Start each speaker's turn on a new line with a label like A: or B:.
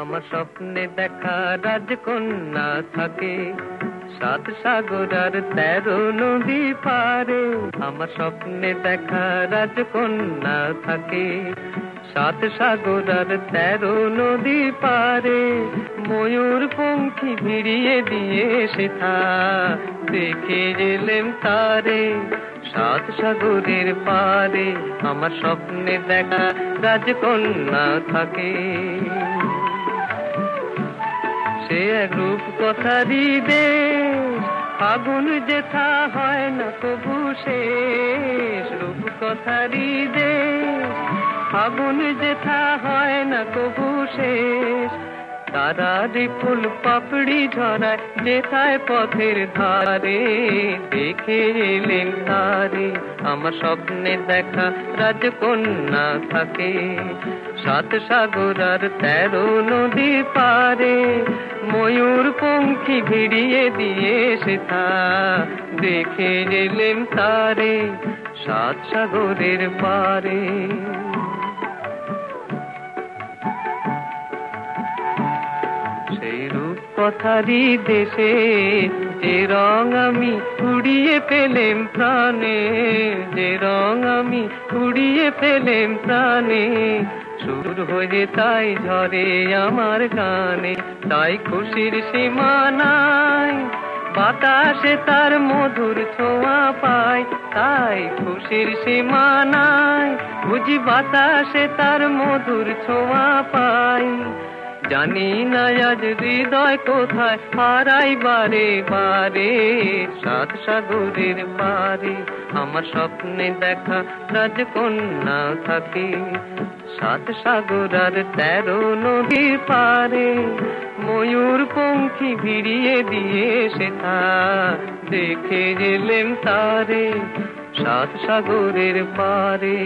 A: আমার স্বপ্নে দেখা রাজকন্যা থাকে 7 সাগর আর 13 নদী পারে। আমার স্বপ্নে দেখা রাজকন্যা থাকে 7 সাগর আর 13 নদী পারে। ময়ূর পঙ্খী ভিড়িয়ে দিয়ে সেথা দেখে এলেম তারে 7 সাগরের পারে। আমার স্বপ্নে দেখা রাজকন্যা থাকে। সে এক রূপ কথারই দেশ, ফাগুন যেথা হয় না কবু শেষ। রূপ কথারই দেশ, ফাগুন যেথা হয় না কবু শেষ। তারারি ফুল পাপড়ি ঝরায় যেথায় পথের ধারে, দেখে এলেন তারে। আমার স্বপ্নে দেখা রাজকন্যা থাকে 7 সাগর আর 13 নদী পারে। ময়ূর পঙ্খী ভিড়িয়ে দিয়ে সেথা দেখে এলেন তারে 7 সাগরের পারে। সেই রূপ কথারই দেশে যে রং আমি কুড়িয়ে পেলেম প্রাণে, যে রং আমি কুড়িয়ে পেলেম প্রাণে। সুর হয়ে তাই ঝরে আমার গানে, তাই খুশির সীমা নাই। বাতাসে তার মধুর ছোঁয়া পাই, তাই খুশির সীমা নাই। বুঝি বাতাসে তার মধুর ছোঁয়া পাই। জানি না আজ হৃদয় কোথায় হারাই বারে বারে 7 সাগরের পারে। আমার স্বপ্নে দেখা রাজকন্যা থাকে 7 সাগর আর 13 নদীর পারে। ময়ূর পঙ্খী ভিড়িয়ে দিয়ে সেথা দেখে এলেম তারে 7 সাগরের পারে।